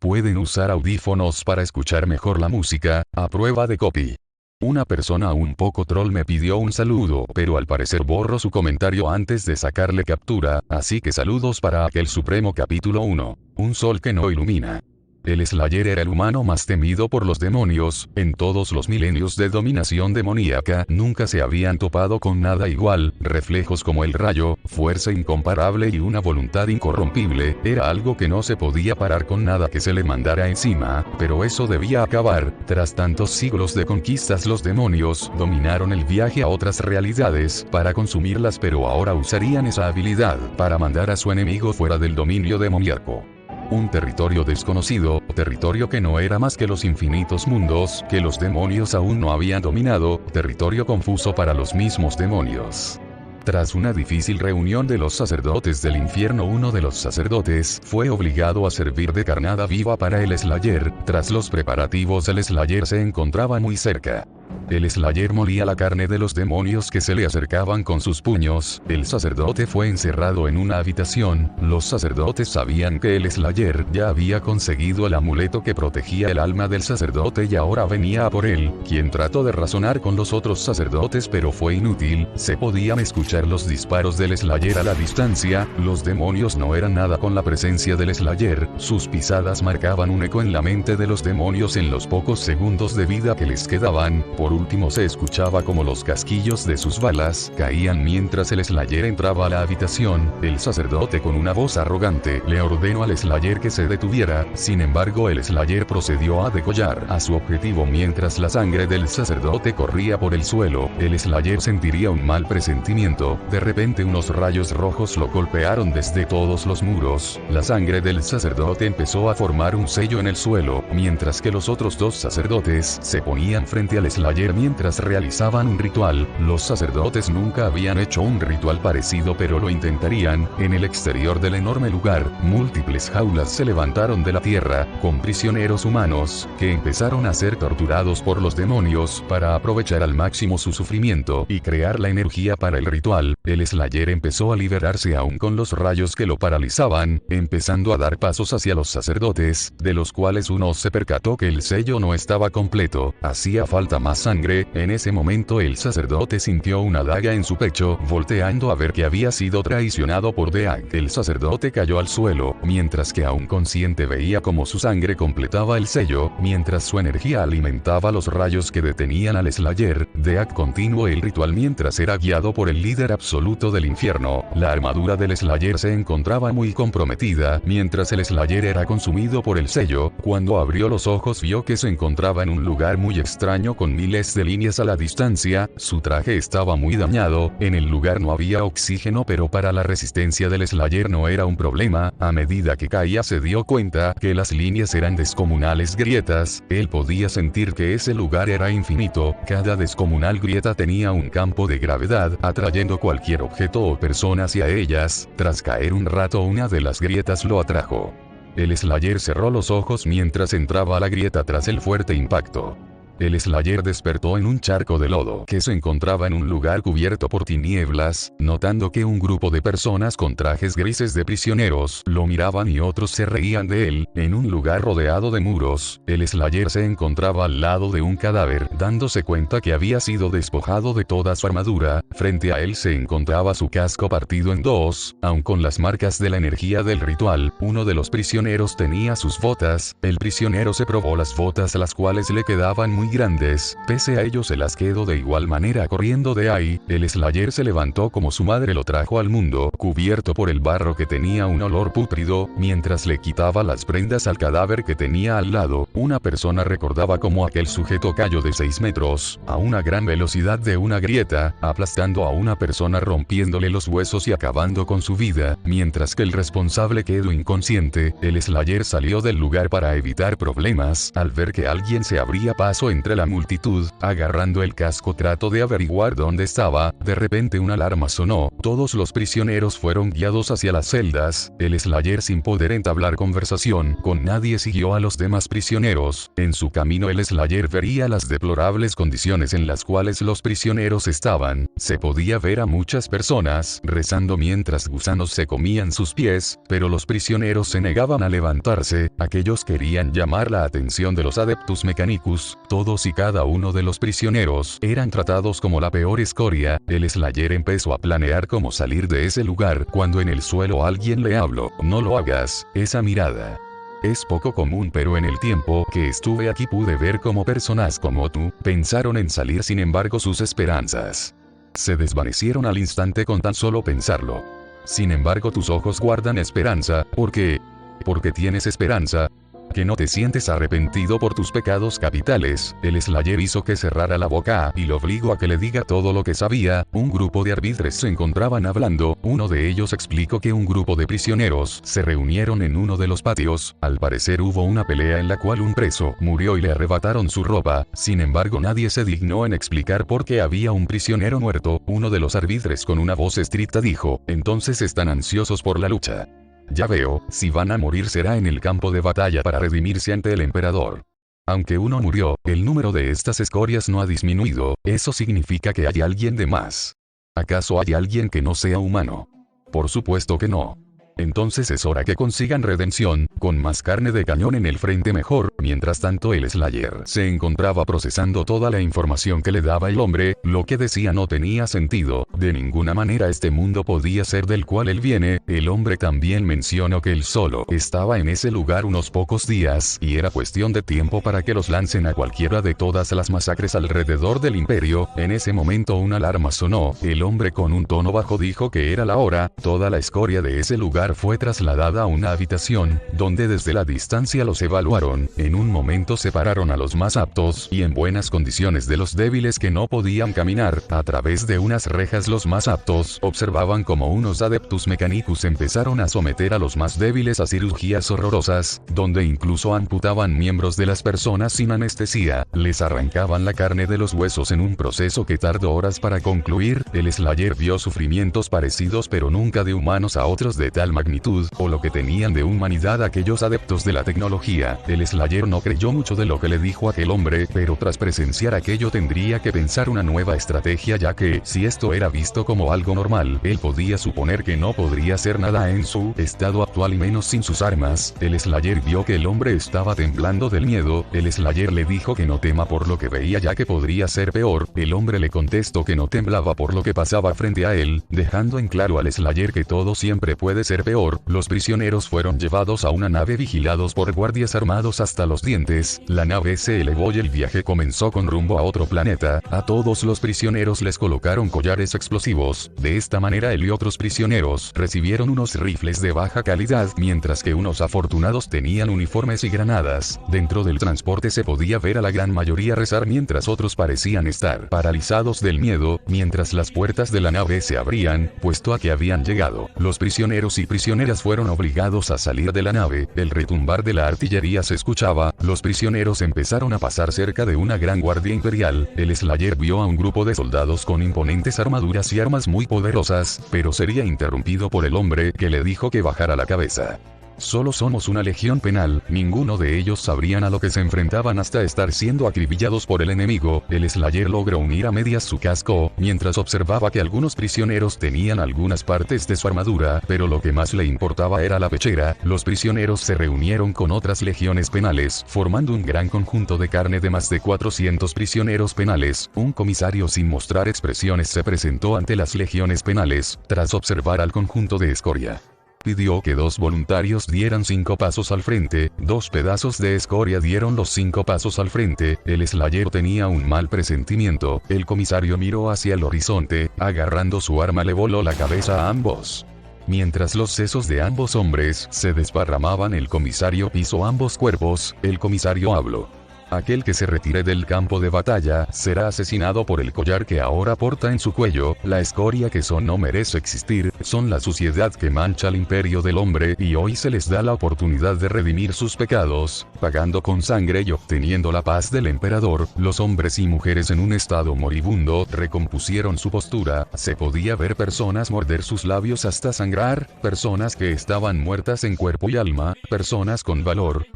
Pueden usar audífonos para escuchar mejor la música, a prueba de copy. Una persona un poco troll me pidió un saludo, pero al parecer borró su comentario antes de sacarle captura, así que saludos para aquel supremo capítulo 1. Un sol que no ilumina. El Slayer era el humano más temido por los demonios. En todos los milenios de dominación demoníaca nunca se habían topado con nada igual. Reflejos como el rayo, fuerza incomparable y una voluntad incorrompible, era algo que no se podía parar con nada que se le mandara encima, pero eso debía acabar. Tras tantos siglos de conquistas, los demonios dominaron el viaje a otras realidades para consumirlas, pero ahora usarían esa habilidad para mandar a su enemigo fuera del dominio demoníaco. Un territorio desconocido, territorio que no era más que los infinitos mundos que los demonios aún no habían dominado, territorio confuso para los mismos demonios. Tras una difícil reunión de los sacerdotes del infierno, uno de los sacerdotes fue obligado a servir de carnada viva para el Slayer. Tras los preparativos, el Slayer se encontraba muy cerca. El Slayer molía la carne de los demonios que se le acercaban con sus puños. El sacerdote fue encerrado en una habitación. Los sacerdotes sabían que el Slayer ya había conseguido el amuleto que protegía el alma del sacerdote y ahora venía a por él, quien trató de razonar con los otros sacerdotes pero fue inútil. Se podían escuchar los disparos del Slayer a la distancia. Los demonios no eran nada con la presencia del Slayer. Sus pisadas marcaban un eco en la mente de los demonios en los pocos segundos de vida que les quedaban. Por último se escuchaba como los casquillos de sus balas caían mientras el Slayer entraba a la habitación. El sacerdote con una voz arrogante le ordenó al Slayer que se detuviera. Sin embargo, el Slayer procedió a degollar a su objetivo mientras la sangre del sacerdote corría por el suelo. El Slayer sentiría un mal presentimiento. De repente unos rayos rojos lo golpearon desde todos los muros. La sangre del sacerdote empezó a formar un sello en el suelo, mientras que los otros dos sacerdotes se ponían frente al Slayer mientras realizaban un ritual. Los sacerdotes nunca habían hecho un ritual parecido, pero lo intentarían. En el exterior del enorme lugar, múltiples jaulas se levantaron de la tierra, con prisioneros humanos, que empezaron a ser torturados por los demonios, para aprovechar al máximo su sufrimiento y crear la energía para el ritual. El Slayer empezó a liberarse aún con los rayos que lo paralizaban, empezando a dar pasos hacia los sacerdotes, de los cuales uno se percató que el sello no estaba completo. Hacía falta más sangre. En ese momento el sacerdote sintió una daga en su pecho, volteando a ver que había sido traicionado por Deag. El sacerdote cayó al suelo, mientras que aún consciente veía como su sangre completaba el sello, mientras su energía alimentaba los rayos que detenían al Slayer. Deag continuó el ritual mientras era guiado por el líder absoluto del infierno. La armadura del Slayer se encontraba muy comprometida, mientras el Slayer era consumido por el sello. Cuando abrió los ojos vio que se encontraba en un lugar muy extraño con miles de líneas a la distancia. Su traje estaba muy dañado. En el lugar no había oxígeno, pero para la resistencia del Slayer no era un problema. A medida que caía se dio cuenta que las líneas eran descomunales grietas. Él podía sentir que ese lugar era infinito. Cada descomunal grieta tenía un campo de gravedad, atrayendo cualquier objeto o persona hacia ellas. Tras caer un rato, una de las grietas lo atrajo. El Slayer cerró los ojos mientras entraba a la grieta tras el fuerte impacto. El Slayer despertó en un charco de lodo que se encontraba en un lugar cubierto por tinieblas, notando que un grupo de personas con trajes grises de prisioneros lo miraban y otros se reían de él. En un lugar rodeado de muros, el Slayer se encontraba al lado de un cadáver, dándose cuenta que había sido despojado de toda su armadura. Frente a él se encontraba su casco partido en dos, aun con las marcas de la energía del ritual. Uno de los prisioneros tenía sus botas. El prisionero se probó las botas, las cuales le quedaban muy grandes. Pese a ello se las quedó de igual manera. Corriendo de ahí, el Slayer se levantó como su madre lo trajo al mundo, cubierto por el barro que tenía un olor pútrido. Mientras le quitaba las prendas al cadáver que tenía al lado, una persona recordaba cómo aquel sujeto cayó de 6 metros a una gran velocidad de una grieta, aplastando a una persona, rompiéndole los huesos y acabando con su vida. Mientras que el responsable quedó inconsciente, el Slayer salió del lugar para evitar problemas. Al ver que alguien se abría paso entre la multitud, agarrando el casco trató de averiguar dónde estaba, de repente una alarma sonó, todos los prisioneros fueron guiados hacia las celdas, el Slayer sin poder entablar conversación con nadie siguió a los demás prisioneros, en su camino el Slayer vería las deplorables condiciones en las cuales los prisioneros estaban, se podía ver a muchas personas rezando mientras gusanos se comían sus pies, pero los prisioneros se negaban a levantarse, aquellos querían llamar la atención de los Adeptus Mechanicus, todos y cada uno de los prisioneros eran tratados como la peor escoria, el Slayer empezó a planear cómo salir de ese lugar cuando en el suelo alguien le habló, no lo hagas, esa mirada. Es poco común pero en el tiempo que estuve aquí pude ver cómo personas como tú pensaron en salir sin embargo sus esperanzas se desvanecieron al instante con tan solo pensarlo. Sin embargo tus ojos guardan esperanza, ¿por qué? Porque tienes esperanza. Que no te sientes arrepentido por tus pecados capitales, el Slayer hizo que cerrara la boca y lo obligó a que le diga todo lo que sabía, un grupo de arbitres se encontraban hablando, uno de ellos explicó que un grupo de prisioneros se reunieron en uno de los patios, al parecer hubo una pelea en la cual un preso murió y le arrebataron su ropa, sin embargo nadie se dignó en explicar por qué había un prisionero muerto, uno de los arbitres con una voz estricta dijo, entonces están ansiosos por la lucha. Ya veo, si van a morir será en el campo de batalla para redimirse ante el emperador. Aunque uno murió, el número de estas escorias no ha disminuido, eso significa que hay alguien de más. ¿Acaso hay alguien que no sea humano? Por supuesto que no. Entonces es hora que consigan redención, con más carne de cañón en el frente mejor, mientras tanto el Slayer se encontraba procesando toda la información que le daba el hombre, lo que decía no tenía sentido, de ninguna manera este mundo podía ser del cual él viene, el hombre también mencionó que él solo estaba en ese lugar unos pocos días y era cuestión de tiempo para que los lancen a cualquiera de todas las masacres alrededor del imperio, en ese momento una alarma sonó, el hombre con un tono bajo dijo que era la hora, toda la escoria de ese lugar fue trasladada a una habitación, donde desde la distancia los evaluaron, en un momento separaron a los más aptos y en buenas condiciones de los débiles que no podían caminar, a través de unas rejas los más aptos observaban como unos Adeptus Mechanicus empezaron a someter a los más débiles a cirugías horrorosas, donde incluso amputaban miembros de las personas sin anestesia, les arrancaban la carne de los huesos en un proceso que tardó horas para concluir, el Slayer vio sufrimientos parecidos pero nunca de humanos a otros de tal magnitud, o lo que tenían de humanidad aquellos adeptos de la tecnología. El Slayer no creyó mucho de lo que le dijo aquel hombre, pero tras presenciar aquello tendría que pensar una nueva estrategia ya que, si esto era visto como algo normal, él podía suponer que no podría hacer nada en su estado actual y menos sin sus armas. El Slayer vio que el hombre estaba temblando del miedo, el Slayer le dijo que no tema por lo que veía ya que podría ser peor, el hombre le contestó que no temblaba por lo que pasaba frente a él, dejando en claro al Slayer que todo siempre puede ser peor. Los prisioneros fueron llevados a una nave vigilados por guardias armados hasta los dientes, la nave se elevó y el viaje comenzó con rumbo a otro planeta, a todos los prisioneros les colocaron collares explosivos, de esta manera él y otros prisioneros recibieron unos rifles de baja calidad mientras que unos afortunados tenían uniformes y granadas, dentro del transporte se podía ver a la gran mayoría rezar mientras otros parecían estar paralizados del miedo, mientras las puertas de la nave se abrían, puesto a que habían llegado, los prisioneros y prisioneras fueron obligados a salir de la nave, el retumbar de la artillería se escuchaba, los prisioneros empezaron a pasar cerca de una gran guardia imperial, el Slayer vio a un grupo de soldados con imponentes armaduras y armas muy poderosas, pero sería interrumpido por el hombre que le dijo que bajara la cabeza. Solo somos una legión penal, ninguno de ellos sabrían a lo que se enfrentaban hasta estar siendo acribillados por el enemigo, el Slayer logró unir a medias su casco, mientras observaba que algunos prisioneros tenían algunas partes de su armadura, pero lo que más le importaba era la pechera, los prisioneros se reunieron con otras legiones penales, formando un gran conjunto de carne de más de 400 prisioneros penales, un comisario sin mostrar expresiones se presentó ante las legiones penales, tras observar al conjunto de escoria. Pidió que 2 voluntarios dieran 5 pasos al frente, 2 pedazos de escoria dieron los 5 pasos al frente, el Slayer tenía un mal presentimiento, el comisario miró hacia el horizonte, agarrando su arma le voló la cabeza a ambos. Mientras los sesos de ambos hombres se desparramaban el comisario pisó ambos cuerpos, el comisario habló. Aquel que se retire del campo de batalla será asesinado por el collar que ahora porta en su cuello. La escoria que son no merece existir, son la suciedad que mancha el imperio del hombre y hoy se les da la oportunidad de redimir sus pecados, pagando con sangre y obteniendo la paz del emperador. Los hombres y mujeres en un estado moribundo recompusieron su postura, se podía ver personas morder sus labios hasta sangrar, personas que estaban muertas en cuerpo y alma, personas con valor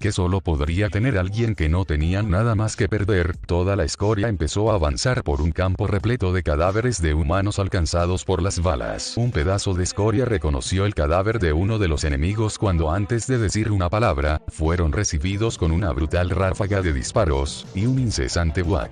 que solo podría tener alguien que no tenían nada más que perder. Toda la escoria empezó a avanzar por un campo repleto de cadáveres de humanos alcanzados por las balas. Un pedazo de escoria reconoció el cadáver de uno de los enemigos cuando antes de decir una palabra, fueron recibidos con una brutal ráfaga de disparos, y un incesante buac.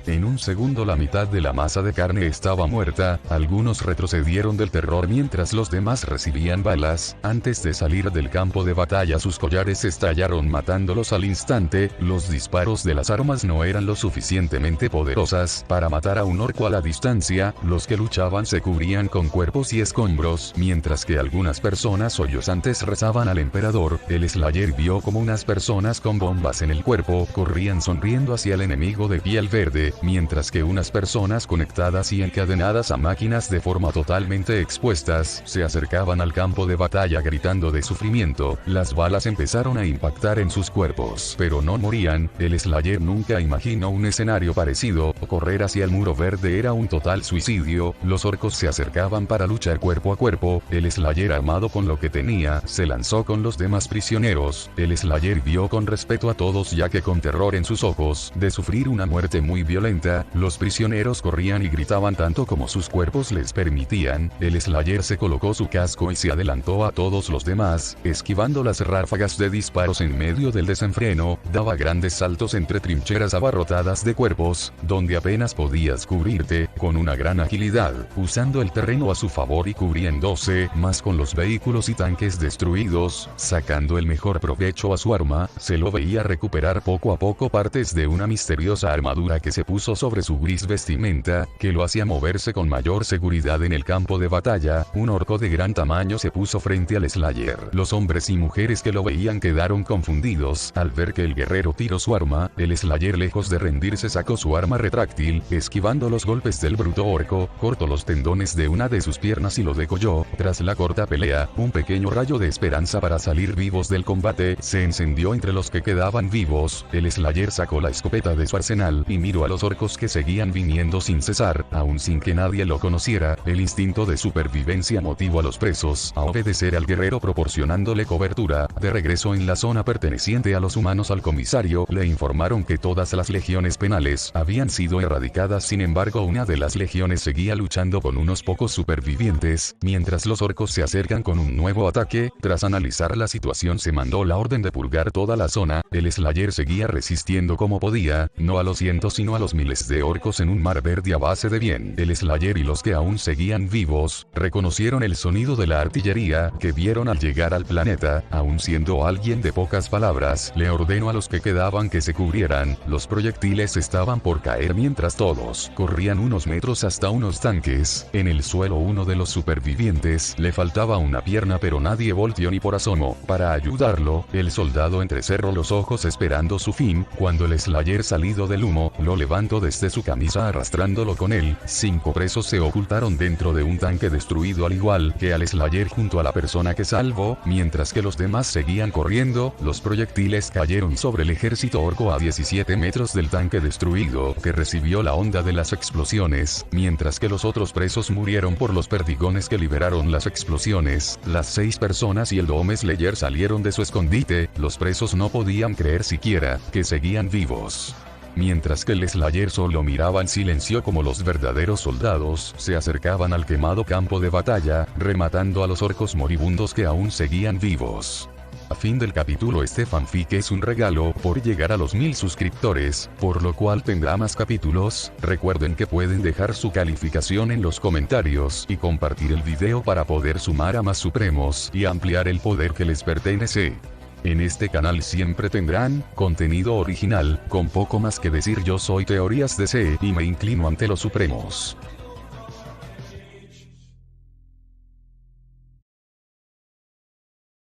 En un segundo la mitad de la masa de carne estaba muerta, algunos retrocedieron del terror mientras los demás recibían balas. Antes de salir del campo de batalla sus collares estallaron matándolos al instante. Los disparos de las armas no eran lo suficientemente poderosas para matar a un orco a la distancia. Los que luchaban se cubrían con cuerpos y escombros, mientras que algunas personas sollozantes rezaban al emperador. El Slayer vio como unas personas con bombas en el cuerpo corrían sonriendo hacia el enemigo de piel verde, mientras que unas personas conectadas y encadenadas a máquinas de forma totalmente expuestas se acercaban al campo de batalla gritando de sufrimiento. Las balas empezaron a impactar en sus cuerpos, pero no morían. El Slayer nunca imaginó un escenario parecido. Correr hacia el muro verde era un total suicidio. Los orcos se acercaban para luchar cuerpo a cuerpo. El Slayer, armado con lo que tenía, se lanzó con los demás prisioneros. El Slayer vio con respeto a todos, ya que con terror en sus ojos de sufrir una muerte muy violenta, los prisioneros corrían y gritaban tanto como sus cuerpos les permitían. El Slayer se colocó su casco y se adelantó a todos los demás, esquivando las ráfagas de disparos en medio del desenfreno. Daba grandes saltos entre trincheras abarrotadas de cuerpos, donde apenas podías cubrirte, con una gran agilidad, usando el terreno a su favor y cubriéndose más con los vehículos y tanques destruidos, sacando el mejor provecho a su arma. Se lo veía recuperar poco a poco partes de una misteriosa armadura que se puso sobre su gris vestimenta, que lo hacía moverse con mayor seguridad en el campo de batalla. Un orco de gran tamaño se puso frente al Slayer. Los hombres y mujeres que lo veían quedaron confundidos al ver que el guerrero tiró su arma. El Slayer, lejos de rendirse, sacó su arma retráctil, esquivando los golpes del bruto orco, cortó los tendones de una de sus piernas y lo degolló. Tras la corta pelea, un pequeño rayo de esperanza para salir vivos del combate se encendió entre los que quedaban vivos. El Slayer sacó la escopeta de su arsenal y miró a los orcos que seguían viniendo sin cesar, aún sin que nadie lo conociera. El instinto de supervivencia motivó a los presos a obedecer al guerrero, proporcionándole cobertura. De regreso en la zona perteneciente a los humanos, al comisario le informaron que todas las legiones penales habían sido erradicadas. Sin embargo, una de las legiones seguía luchando con unos pocos supervivientes, mientras los orcos se acercan con un nuevo ataque. Tras analizar la situación, se mandó la orden de purgar toda la zona. El Slayer seguía resistiendo como podía, no a los cientos sino a los miles de orcos en un mar verde a base de bien. El Slayer y los que aún seguían vivos reconocieron el sonido de la artillería que vieron al llegar al planeta. Aún siendo alguien de pocas palabras, le ordenó a los que quedaban que se cubrieran. Los proyectiles estaban por caer mientras todos corrían unos metros hasta unos tanques. En el suelo, uno de los supervivientes le faltaba una pierna, pero nadie volteó ni por asomo para ayudarlo. El soldado entrecerró los ojos esperando su fin, cuando el Slayer, salido del humo, lo levantó desde su camisa arrastrándolo con él. 5 presos se ocultaron dentro de un tanque destruido, al igual que al Slayer junto a la persona que salvó. Mientras que los demás seguían corriendo, los proyectiles cayeron sobre el ejército orco a 17 metros del tanque destruido, que recibió la onda de las explosiones, mientras que los otros presos murieron por los perdigones que liberaron las explosiones. Las 6 personas y el Dome Slayer salieron de su escondite. Los presos no podían creer siquiera que seguían vivos. Mientras que el Slayer solo miraba en silencio como los verdaderos soldados se acercaban al quemado campo de batalla, rematando a los orcos moribundos que aún seguían vivos. A fin del capítulo, este fanfic es un regalo por llegar a los 1000 suscriptores, por lo cual tendrá más capítulos. Recuerden que pueden dejar su calificación en los comentarios y compartir el video para poder sumar a más supremos y ampliar el poder que les pertenece. En este canal siempre tendrán contenido original, con poco más que decir. Yo soy Teorías DC y me inclino ante los supremos.